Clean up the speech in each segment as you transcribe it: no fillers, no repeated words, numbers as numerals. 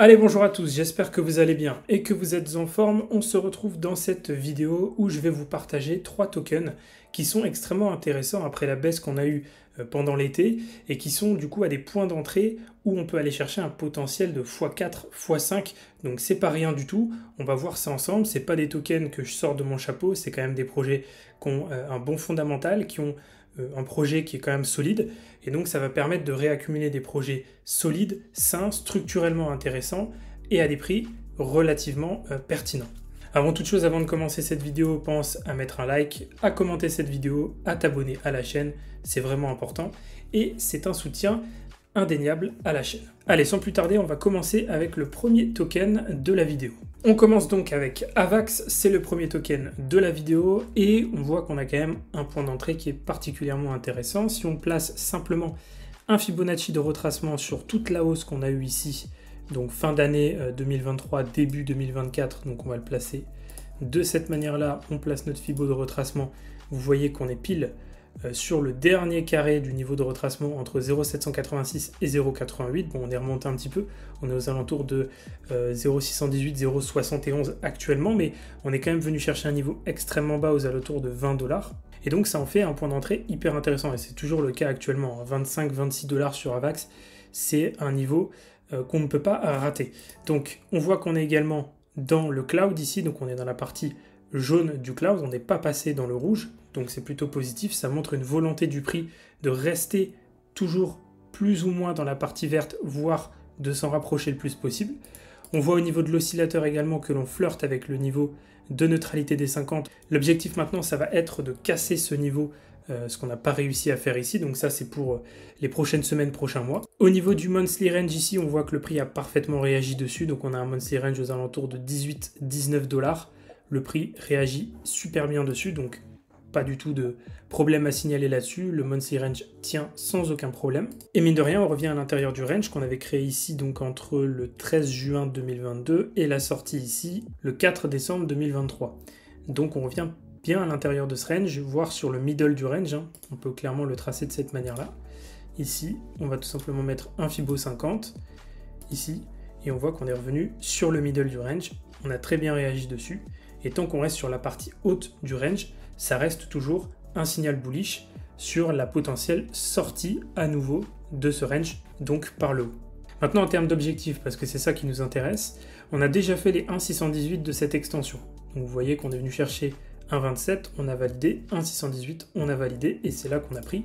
Allez, bonjour à tous, j'espère que vous allez bien et que vous êtes en forme. On se retrouve dans cette vidéo où je vais vous partager 3 tokens qui sont extrêmement intéressants après la baisse qu'on a eue pendant l'été et qui sont du coup à des points d'entrée où on peut aller chercher un potentiel de x4, x5. Donc c'est pas rien du tout, on va voir ça ensemble. C'est pas des tokens que je sors de mon chapeau, c'est quand même des projets qui ont un bon fondamental, qui ont un projet qui est quand même solide, et donc ça va permettre de réaccumuler des projets solides, sains, structurellement intéressants, et à des prix relativement pertinents. Avant toute chose, avant de commencer cette vidéo, pense à mettre un like, à commenter cette vidéo, à t'abonner à la chaîne, c'est vraiment important, et c'est un soutien indéniable à la chaîne. Allez, sans plus tarder, on va commencer avec le premier token de la vidéo. On commence donc avec AVAX, c'est le premier token de la vidéo et on voit qu'on a quand même un point d'entrée qui est particulièrement intéressant. Si on place simplement un Fibonacci de retracement sur toute la hausse qu'on a eue ici, donc fin d'année 2023, début 2024, donc on va le placer de cette manière-là, on place notre Fibo de retracement, vous voyez qu'on est pile sur le dernier carré du niveau de retracement entre 0,786 et 0,88. Bon, on est remonté un petit peu, on est aux alentours de 0,618, 0,71 actuellement, mais on est quand même venu chercher un niveau extrêmement bas aux alentours de 20 $. Et donc ça en fait un point d'entrée hyper intéressant, et c'est toujours le cas actuellement, 25-26 $ sur AVAX, c'est un niveau qu'on ne peut pas rater. Donc on voit qu'on est également dans le cloud ici, donc on est dans la partie jaune du cloud, on n'est pas passé dans le rouge, donc c'est plutôt positif, ça montre une volonté du prix de rester toujours plus ou moins dans la partie verte, voire de s'en rapprocher le plus possible. On voit au niveau de l'oscillateur également que l'on flirte avec le niveau de neutralité des 50. L'objectif maintenant, ça va être de casser ce niveau, ce qu'on n'a pas réussi à faire ici, donc ça c'est pour les prochaines semaines, prochains mois. Au niveau du monthly range ici, on voit que le prix a parfaitement réagi dessus, donc on a un monthly range aux alentours de 18-19 $. Le prix réagit super bien dessus, donc pas du tout de problème à signaler là-dessus. Le monthly range tient sans aucun problème. Et mine de rien, on revient à l'intérieur du range qu'on avait créé ici, donc entre le 13 juin 2022 et la sortie ici, le 4 décembre 2023. Donc on revient bien à l'intérieur de ce range, voire sur le middle du range. On peut clairement le tracer de cette manière-là. Ici, on va tout simplement mettre un Fibo 50, ici, et on voit qu'on est revenu sur le middle du range. On a très bien réagi dessus. Et tant qu'on reste sur la partie haute du range, ça reste toujours un signal bullish sur la potentielle sortie à nouveau de ce range, donc par le haut. Maintenant en termes d'objectifs, parce que c'est ça qui nous intéresse, on a déjà fait les 1,618 de cette extension. Donc vous voyez qu'on est venu chercher 1,27, on a validé, 1,618, on a validé, et c'est là qu'on a pris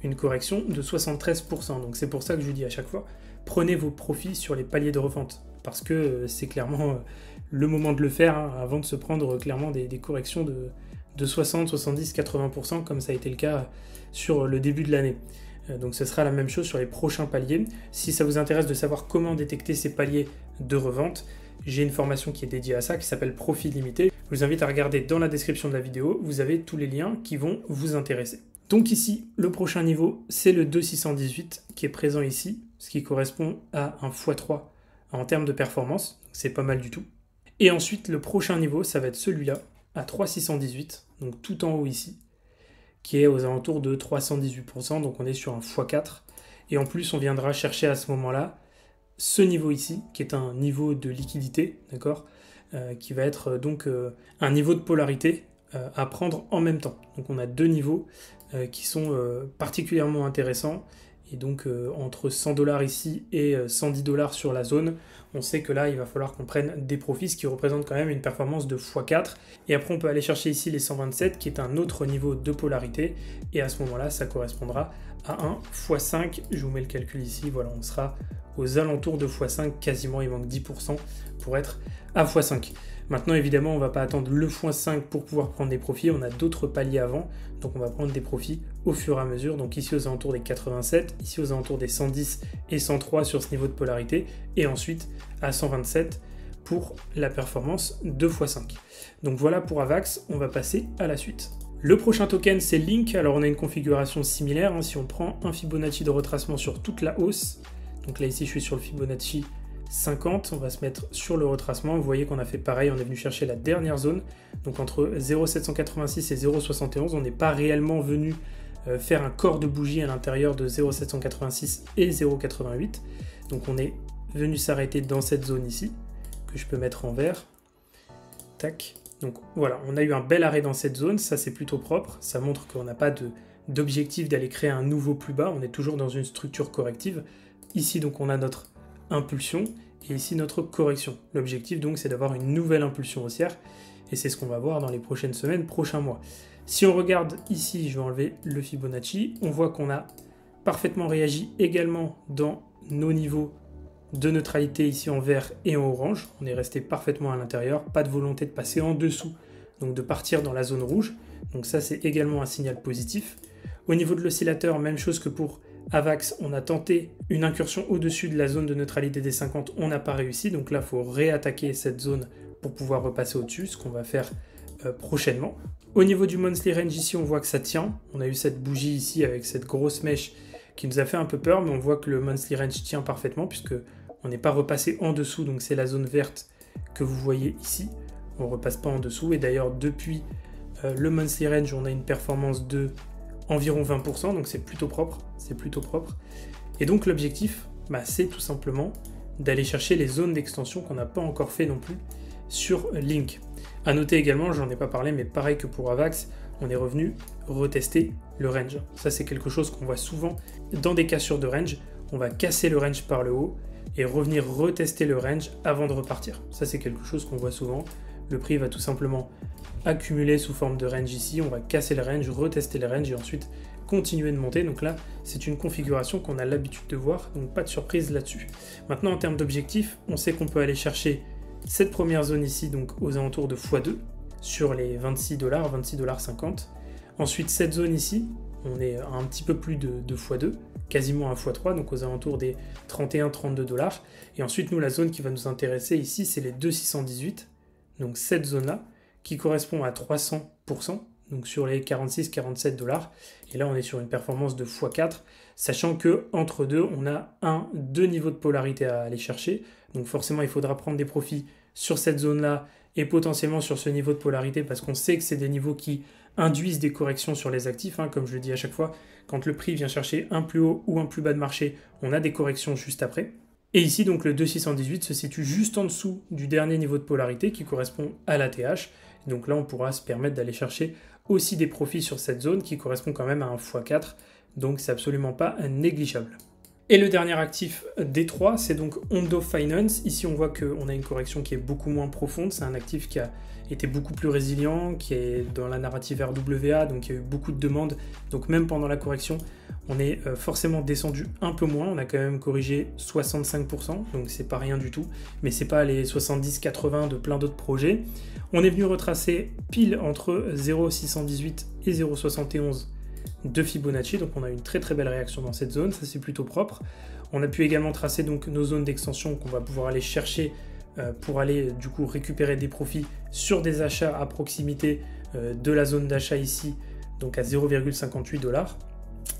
une correction de 73%. Donc c'est pour ça que je vous dis à chaque fois, prenez vos profits sur les paliers de revente, parce que c'est clairement le moment de le faire, avant de se prendre clairement des corrections de 60, 70, 80%, comme ça a été le cas sur le début de l'année. Donc ce sera la même chose sur les prochains paliers. Si ça vous intéresse de savoir comment détecter ces paliers de revente, j'ai une formation qui est dédiée à ça, qui s'appelle Profit Limité. Je vous invite à regarder dans la description de la vidéo, vous avez tous les liens qui vont vous intéresser. Donc ici, le prochain niveau, c'est le 2,618 qui est présent ici, ce qui correspond à un x3 en termes de performance, c'est pas mal du tout. Et ensuite, le prochain niveau, ça va être celui-là, à 3,618, donc tout en haut ici, qui est aux alentours de 318%, donc on est sur un x4. Et en plus, on viendra chercher à ce moment-là ce niveau ici, qui est un niveau de liquidité, d'accord, qui va être donc un niveau de polarité à prendre en même temps. Donc on a deux niveaux qui sont particulièrement intéressants. Et donc entre 100 $ ici et 110 $ sur la zone, on sait que là il va falloir qu'on prenne des profits, ce qui représente quand même une performance de x4. Et après on peut aller chercher ici les 127 qui est un autre niveau de polarité. Et à ce moment-là ça correspondra à un x5. Je vous mets le calcul ici, voilà, on sera aux alentours de x5, quasiment il manque 10% pour être à x5. Maintenant, évidemment, on ne va pas attendre le x5 pour pouvoir prendre des profits. On a d'autres paliers avant, donc on va prendre des profits au fur et à mesure. Donc ici aux alentours des 87, ici aux alentours des 110 et 103 sur ce niveau de polarité, et ensuite à 127 pour la performance de x5. Donc voilà pour AVAX, on va passer à la suite. Le prochain token, c'est Link. Alors on a une configuration similaire. Si on prend un Fibonacci de retracement sur toute la hausse, donc là ici je suis sur le Fibonacci 50, on va se mettre sur le retracement. Vous voyez qu'on a fait pareil, on est venu chercher la dernière zone, donc entre 0,786 et 0,71. On n'est pas réellement venu faire un corps de bougie à l'intérieur de 0,786 et 0,88. Donc on est venu s'arrêter dans cette zone ici, que je peux mettre en vert. Tac. Donc voilà, on a eu un bel arrêt dans cette zone, ça c'est plutôt propre, ça montre qu'on n'a pas d'objectif d'aller créer un nouveau plus bas, on est toujours dans une structure corrective. Ici donc on a notre impulsion et ici notre correction. L'objectif donc c'est d'avoir une nouvelle impulsion haussière et c'est ce qu'on va voir dans les prochaines semaines, prochains mois. Si on regarde ici, je vais enlever le Fibonacci, on voit qu'on a parfaitement réagi également dans nos niveaux de neutralité ici en vert et en orange. On est resté parfaitement à l'intérieur, pas de volonté de passer en dessous, donc de partir dans la zone rouge. Donc ça c'est également un signal positif. Au niveau de l'oscillateur, même chose que pour AVAX, on a tenté une incursion au-dessus de la zone de neutralité des 50, on n'a pas réussi, donc là il faut réattaquer cette zone pour pouvoir repasser au-dessus, ce qu'on va faire prochainement. Au niveau du monthly range ici, on voit que ça tient. On a eu cette bougie ici avec cette grosse mèche qui nous a fait un peu peur, mais on voit que le monthly range tient parfaitement puisque on n'est pas repassé en dessous, donc c'est la zone verte que vous voyez ici. On ne repasse pas en dessous, et d'ailleurs depuis le monthly range, on a une performance de environ 20%, donc c'est plutôt propre, Et donc l'objectif, c'est tout simplement d'aller chercher les zones d'extension qu'on n'a pas encore fait non plus sur Link. A noter également, j'en ai pas parlé, mais pareil que pour AVAX, on est revenu retester le range. Ça c'est quelque chose qu'on voit souvent dans des cassures de range. On va casser le range par le haut et revenir retester le range avant de repartir. Ça c'est quelque chose qu'on voit souvent. Le prix va tout simplement accumuler sous forme de range ici. On va casser le range, retester le range et ensuite continuer de monter. Donc là, c'est une configuration qu'on a l'habitude de voir, donc pas de surprise là-dessus. Maintenant, en termes d'objectifs, on sait qu'on peut aller chercher cette première zone ici, donc aux alentours de x2 sur les 26$, 26,50$. Ensuite, cette zone ici, on est à un petit peu plus de x2, quasiment à x3, donc aux alentours des 31-32$. Et ensuite, nous, la zone qui va nous intéresser ici, c'est les 2,618, donc cette zone-là, qui correspond à 300%, donc sur les 46-47$. Et là, on est sur une performance de x4, sachant que entre deux, on a deux niveaux de polarité à aller chercher. Donc forcément, il faudra prendre des profits sur cette zone-là et potentiellement sur ce niveau de polarité parce qu'on sait que c'est des niveaux qui induisent des corrections sur les actifs. Comme je le dis à chaque fois, quand le prix vient chercher un plus haut ou un plus bas de marché, on a des corrections juste après. Et ici, donc le 2,618 se situe juste en dessous du dernier niveau de polarité qui correspond à l'ATH. Donc là, on pourra se permettre d'aller chercher aussi des profits sur cette zone qui correspond quand même à un x4. Donc c'est absolument pas négligeable. Et le dernier actif des trois, c'est donc Ondo Finance. Ici, on voit qu'on a une correction qui est beaucoup moins profonde. C'est un actif qui a été beaucoup plus résilient, qui est dans la narrative RWA, donc il y a eu beaucoup de demandes. Donc même pendant la correction, on est forcément descendu un peu moins. On a quand même corrigé 65%, donc c'est pas rien du tout. Mais c'est pas les 70-80 de plein d'autres projets. On est venu retracer pile entre 0,618 et 0,71 de Fibonacci, donc on a une très très belle réaction dans cette zone, ça c'est plutôt propre. On a pu également tracer donc nos zones d'extension qu'on va pouvoir aller chercher pour aller du coup récupérer des profits sur des achats à proximité de la zone d'achat ici, donc à 0,58$.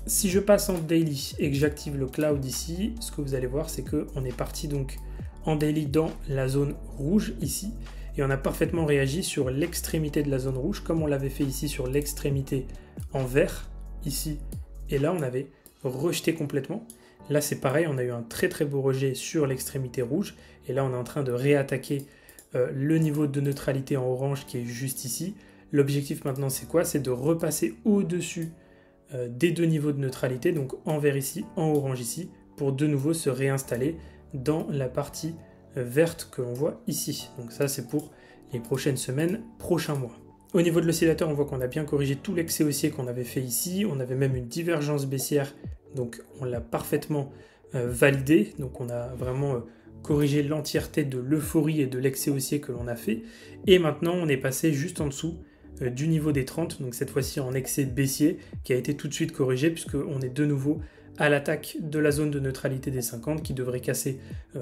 Si je passe en daily et que j'active le cloud ici, ce que vous allez voir c'est qu'on est parti donc en daily dans la zone rouge ici, et on a parfaitement réagi sur l'extrémité de la zone rouge, comme on l'avait fait ici sur l'extrémité en vert, ici, et là on avait rejeté complètement. Là c'est pareil, on a eu un très très beau rejet sur l'extrémité rouge, et là on est en train de réattaquer le niveau de neutralité en orange qui est juste ici. L'objectif maintenant c'est quoi? C'est de repasser au-dessus des deux niveaux de neutralité, donc en vert ici, en orange ici, pour de nouveau se réinstaller dans la partie verte que l'on voit ici. Donc ça c'est pour les prochaines semaines, prochains mois. Au niveau de l'oscillateur, on voit qu'on a bien corrigé tout l'excès haussier qu'on avait fait ici. On avait même une divergence baissière, donc on l'a parfaitement validé. Donc on a vraiment corrigé l'entièreté de l'euphorie et de l'excès haussier que l'on a fait. Et maintenant, on est passé juste en dessous du niveau des 30, donc cette fois-ci en excès baissier, qui a été tout de suite corrigé, puisqu'on est de nouveau à l'attaque de la zone de neutralité des 50 qui devrait casser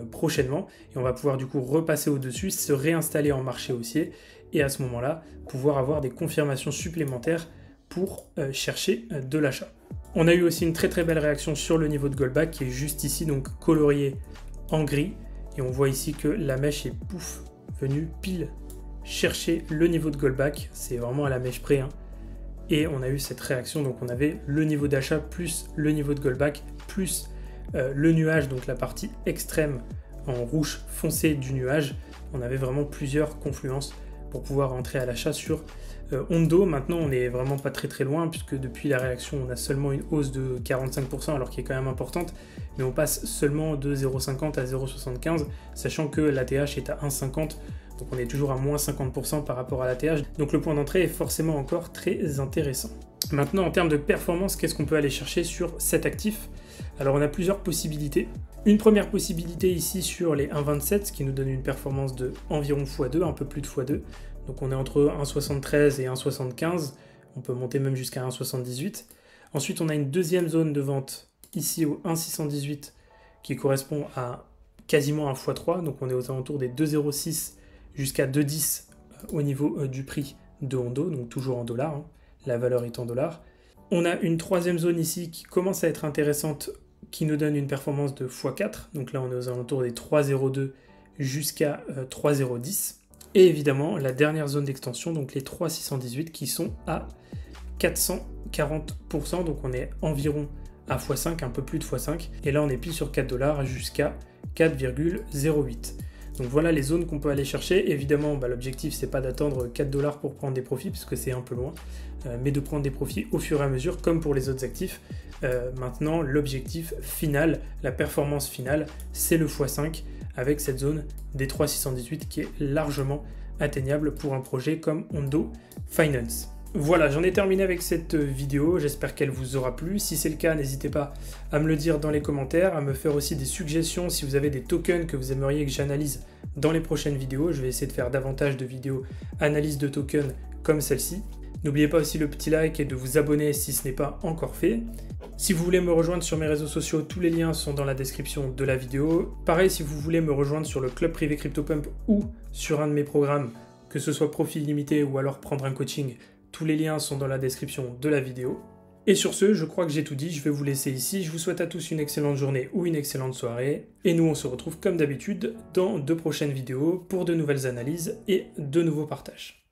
prochainement. Et on va pouvoir du coup repasser au-dessus, se réinstaller en marché haussier, et à ce moment-là, pouvoir avoir des confirmations supplémentaires pour chercher de l'achat. On a eu aussi une très très belle réaction sur le niveau de Goldback qui est juste ici, donc colorié en gris. Et on voit ici que la mèche est pouf, venue pile chercher le niveau de Goldback. C'est vraiment à la mèche près. Et on a eu cette réaction, donc on avait le niveau d'achat plus le niveau de Goldback plus le nuage, donc la partie extrême en rouge foncé du nuage, on avait vraiment plusieurs confluences pour pouvoir entrer à l'achat sur Ondo. Maintenant, on n'est vraiment pas très loin, puisque depuis la réaction, on a seulement une hausse de 45%, alors qui est quand même importante, mais on passe seulement de 0,50 à 0,75, sachant que l'ATH est à 1,50, donc on est toujours à moins 50% par rapport à l'ATH, donc le point d'entrée est forcément encore très intéressant. Maintenant, en termes de performance, qu'est-ce qu'on peut aller chercher sur cet actif? Alors on a plusieurs possibilités. Une première possibilité ici sur les 1,27, ce qui nous donne une performance de environ x2, un peu plus de x2. Donc on est entre 1,73 et 1,75, on peut monter même jusqu'à 1,78. Ensuite on a une deuxième zone de vente ici au 1,618 qui correspond à quasiment un x3, donc on est aux alentours des 2,06 jusqu'à 2,10 au niveau du prix de Ondo, donc toujours en dollars, hein. La valeur est en dollars. On a une troisième zone ici qui commence à être intéressante, qui nous donne une performance de x4, donc là on est aux alentours des 3,02 jusqu'à 3,010. Et évidemment la dernière zone d'extension, donc les 3,618 qui sont à 440%, donc on est environ à x5, un peu plus de x5, et là on est pile sur 4 dollars jusqu'à 4,08. Donc voilà les zones qu'on peut aller chercher. Évidemment, l'objectif c'est pas d'attendre 4 dollars pour prendre des profits, puisque c'est un peu loin, mais de prendre des profits au fur et à mesure, comme pour les autres actifs. Maintenant, l'objectif final, la performance finale, c'est le x5, avec cette zone des 3,618 qui est largement atteignable pour un projet comme Ondo Finance. Voilà, j'en ai terminé avec cette vidéo, j'espère qu'elle vous aura plu. Si c'est le cas, n'hésitez pas à me le dire dans les commentaires, à me faire aussi des suggestions si vous avez des tokens que vous aimeriez que j'analyse dans les prochaines vidéos. Je vais essayer de faire davantage de vidéos analyse de tokens comme celle-ci. N'oubliez pas aussi le petit like et de vous abonner si ce n'est pas encore fait. Si vous voulez me rejoindre sur mes réseaux sociaux, tous les liens sont dans la description de la vidéo. Pareil, si vous voulez me rejoindre sur le club privé CryptoPump ou sur un de mes programmes, que ce soit profit illimité ou alors prendre un coaching, tous les liens sont dans la description de la vidéo. Et sur ce, je crois que j'ai tout dit, je vais vous laisser ici. Je vous souhaite à tous une excellente journée ou une excellente soirée. Et nous, on se retrouve comme d'habitude dans de prochaines vidéos pour de nouvelles analyses et de nouveaux partages.